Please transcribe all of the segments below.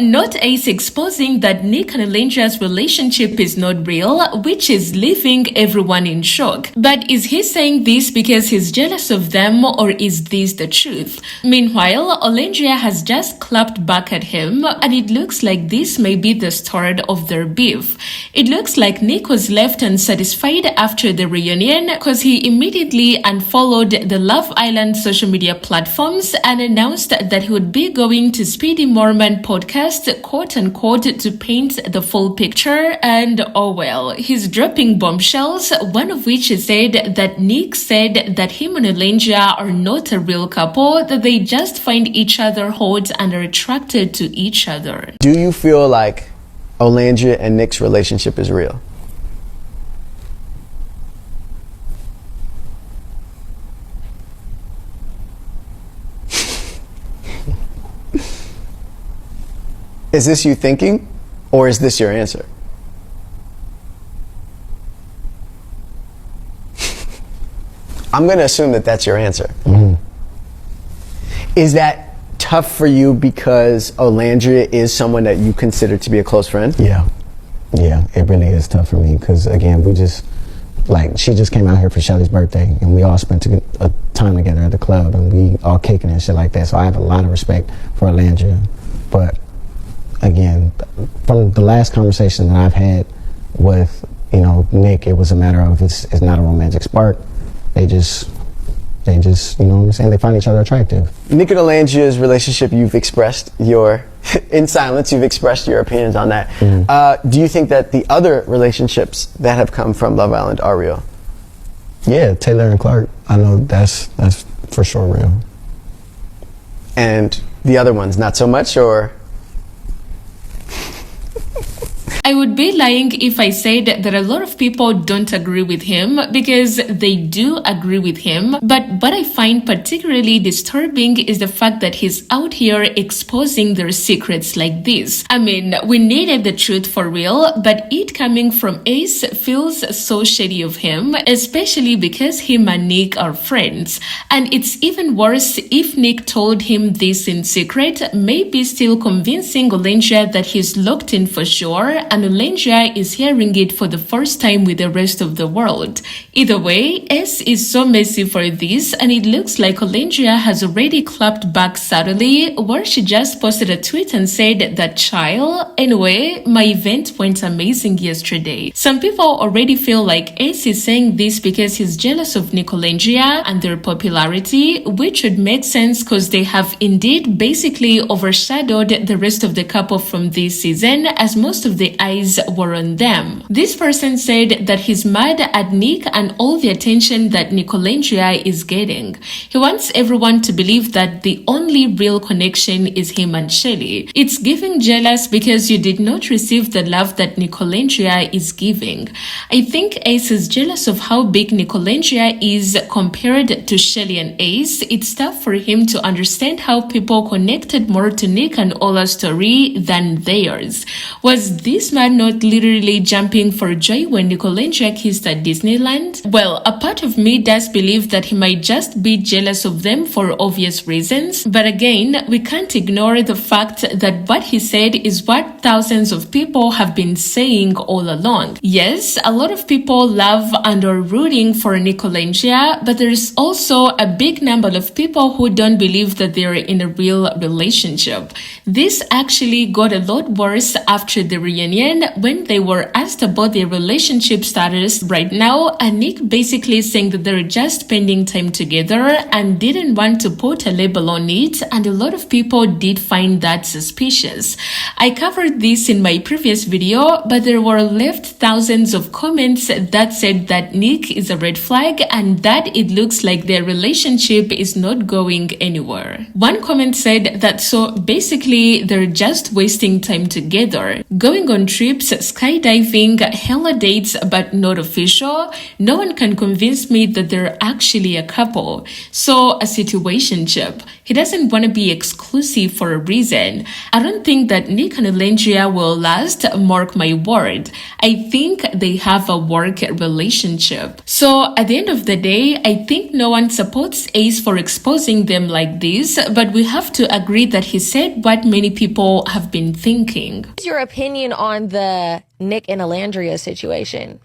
Not Ace exposing that Nic and Olandria's relationship is not real, which is leaving everyone in shock. But is he saying this because he's jealous of them, or is this the truth? Meanwhile, Olandria has just clapped back at him, and it looks like this may be the start of their beef. It looks like Nic was left unsatisfied after the reunion because he immediately unfollowed the Love Island social media platforms and announced that he would be going to Speedy Mormon podcast, quote-unquote, to paint the full picture. And oh well, he's dropping bombshells, one of which is said that Nic said that him and Olandria are not a real couple, that they just find each other hot and are attracted to each other. Do you feel like Olandria and Nic's relationship is real? Is this you thinking, or is this your answer? I'm going to assume that that's your answer. Mm-hmm. Is that tough for you because Olandria is someone that you consider to be a close friend? Yeah, it really is tough for me because, again, she just came out here for Shelly's birthday, and we all spent a time together at the club, and we all kicking and shit like that. So I have a lot of respect for Olandria, but again, from the last conversation that I've had with, Nic, it was a matter of it's not a romantic spark. They just, you know what I'm saying? They find each other attractive. Nic and Olandria's relationship, you've expressed in silence, you've expressed your opinions on that. Mm-hmm. Do you think that the other relationships that have come from Love Island are real? Yeah, Taylor and Clark, I know that's for sure real. And the other ones, not so much, or? I would be lying if I said that a lot of people don't agree with him, because they do agree with him. But what I find particularly disturbing is the fact that he's out here exposing their secrets like this. I mean, we needed the truth for real, but it coming from Ace feels so shady of him, especially because him and Nic are friends. And it's even worse if Nic told him this in secret, maybe still convincing Olandria that he's locked in for sure, and Olandria is hearing it for the first time with the rest of the world. Either way, S is so messy for this, and it looks like Olandria has already clapped back subtly, where she just posted a tweet and said that, "Child, anyway, my event went amazing yesterday." Some people already feel like S is saying this because he's jealous of Nic and Olandria and their popularity, which would make sense because they have indeed basically overshadowed the rest of the couple from this season, as most of the eyes were on them. This person said that he's mad at Nic and all the attention that Nic and Olandria is getting. He wants everyone to believe that the only real connection is him and Shelly. It's giving jealous because you did not receive the love that Nic and Olandria is giving. I think Ace is jealous of how big Nic and Olandria is compared to Shelly and Ace. It's tough for him to understand how people connected more to Nic and Ola's story than theirs. Was this man not literally jumping for joy when Nic and Olandria kissed at Disneyland? Well, a part of me does believe that he might just be jealous of them for obvious reasons, but again, we can't ignore the fact that what he said is what thousands of people have been saying all along. Yes, a lot of people love and are rooting for Nic and Olandria, but there's also a big number of people who don't believe that they're in a real relationship. This actually got a lot worse after the reunion, when they were asked about their relationship status right now, and Nic basically saying that they're just spending time together and didn't want to put a label on it, and a lot of people did find that suspicious. I covered this in my previous video, but there were left thousands of comments that said that Nic is a red flag and that it looks like their relationship is not going anywhere. One comment said that so basically they're just wasting time together, going on trips, skydiving, hella dates, but not official. No one can convince me that they're actually a couple. So a situationship. He doesn't want to be exclusive for a reason. I don't think that Nic and Olandria will last, mark my word. I think they have a work relationship. So at the end of the day, I think no one supports Ace for exposing them like this, but we have to agree that he said what many people have been thinking. What's your opinion on the Nic and Olandria situation?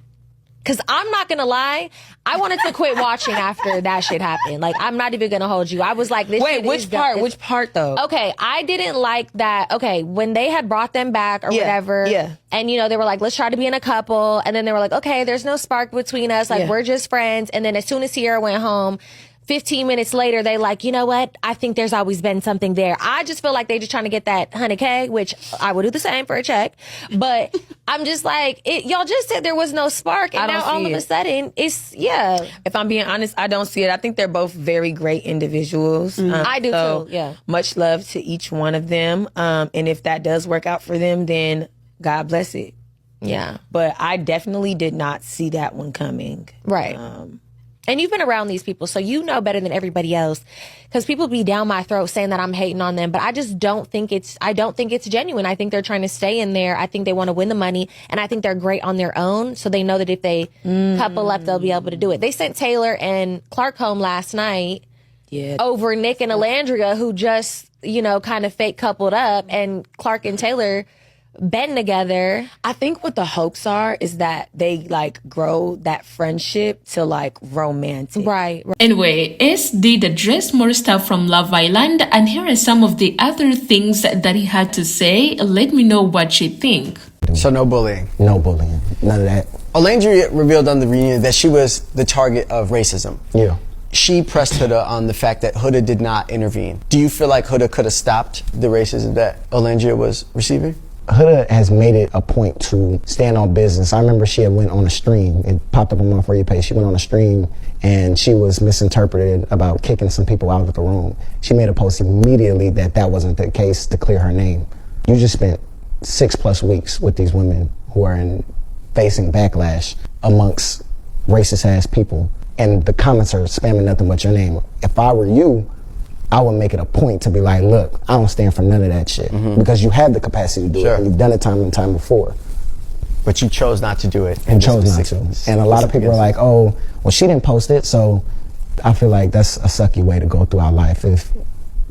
Because I'm not going to lie, I wanted to quit watching after that shit happened. Like, I'm not even going to hold you. I was like, this Wait, shit which is part? Which part, though? Okay, I didn't like that. Okay, when they had brought them back or whatever. Yeah. And, you know, they were like, let's try to be in a couple. And then they were like, okay, there's no spark between us. Like, we're just friends. And then as soon as Sierra went home, 15 minutes later, they like, you know what? I think there's always been something there. I just feel like they just trying to get that 100K, which I would do the same for a check. But I'm just like, y'all just said there was no spark. And now all of a sudden, it's, If I'm being honest, I don't see it. I think they're both very great individuals. I do too, yeah. Much love to each one of them. And if that does work out for them, then God bless it. Yeah. But I definitely did not see that one coming. Right. And you've been around these people, so you know better than everybody else. Because people be down my throat saying that I'm hating on them, but I just don't think it's genuine. I think they're trying to stay in there. I think they want to win the money, and I think they're great on their own. So they know that if they couple up, they'll be able to do it. They sent Taylor and Clark home last night over Nic and Olandria, who just, you know, kind of fake coupled up, and Clark and Taylor been together. I think what the hopes are is that they like grow that friendship to like romantic. Right. Anyway, Ace did address more stuff from Love Island, and here are some of the other things that he had to say. Let me know what you think. So no bullying. No bullying. None of that. Olandria revealed on the reunion that she was the target of racism. Yeah. She pressed Huda on the fact that Huda did not intervene. Do you feel like Huda could have stopped the racism that Olandria was receiving? Huda has made it a point to stand on business. I remember she had went on a stream. It popped up on my For You page. She went on a stream and she was misinterpreted about kicking some people out of the room. She made a post immediately that that wasn't the case to clear her name. You just spent 6+ weeks with these women who are facing backlash amongst racist ass people, and the comments are spamming nothing but your name. If I were you, I would make it a point to be like, look, I don't stand for none of that shit. Because you have the capacity to do it, and you've done it time and time before. But you chose not to do it. And chose not to. And a lot of people are like, oh, well, she didn't post it, so I feel like that's a sucky way to go through our life. If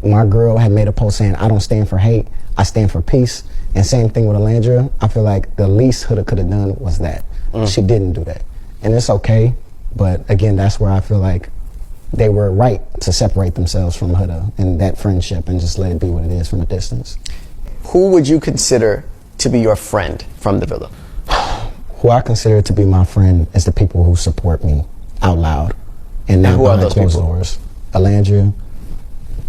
my girl had made a post saying, I don't stand for hate, I stand for peace, and same thing with Olandria, I feel like the least Huda could have done was that. She didn't do that. And it's okay, but again, that's where I feel like they were right to separate themselves from Huda and that friendship and just let it be what it is from a distance. Who would you consider to be your friend from the villa? Who I consider to be my friend is the people who support me out loud and not who are behind those closed people? doors. Olandria,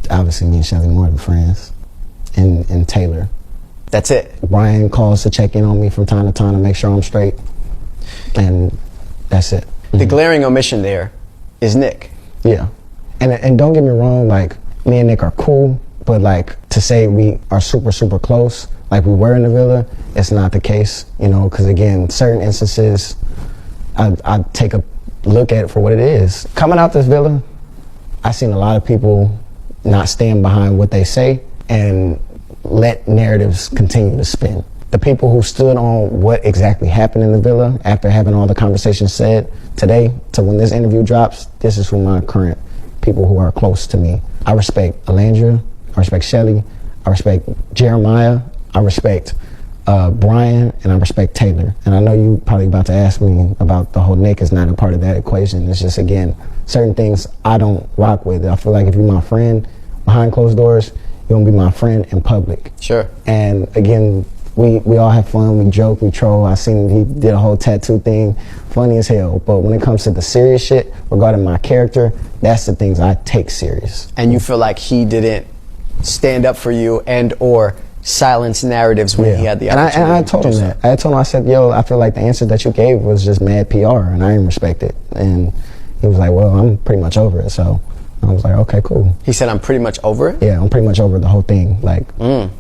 obviously me and Shelly more than friends, and Taylor. That's it. Brian calls to check in on me from time to time to make sure I'm straight, and that's it. The glaring omission there is Nic. Yeah, and don't get me wrong, like me and Nic are cool, but like to say we are super close, like we were in the villa, it's not the case, you know, because again, certain instances, I take a look at it for what it is. Coming out this villa, I seen a lot of people not stand behind what they say and let narratives continue to spin. The people who stood on what exactly happened in the villa after having all the conversations said today to when this interview drops, this is who my current people who are close to me. I respect Olandria, I respect Shelly, I respect Jeremiah, I respect Brian, and I respect Taylor. And I know you probably about to ask me about the whole Nic is not a part of that equation. It's just, again, certain things I don't rock with. I feel like if you're my friend behind closed doors, you're gonna be my friend in public. Sure. And again, we all have fun, we joke, we troll. I seen he did a whole tattoo thing, funny as hell. But when it comes to the serious shit regarding my character, that's the things I take serious. And you feel like he didn't stand up for you and or silence narratives when he had the opportunity. And I told him that. I told him, I said, yo, I feel like the answer that you gave was just mad PR, and I didn't respect it. And he was like, well, I'm pretty much over it. So I was like, okay, cool. He said, I'm pretty much over it? Yeah, I'm pretty much over the whole thing. Like,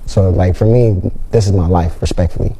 so like for me, this is my life, respectfully.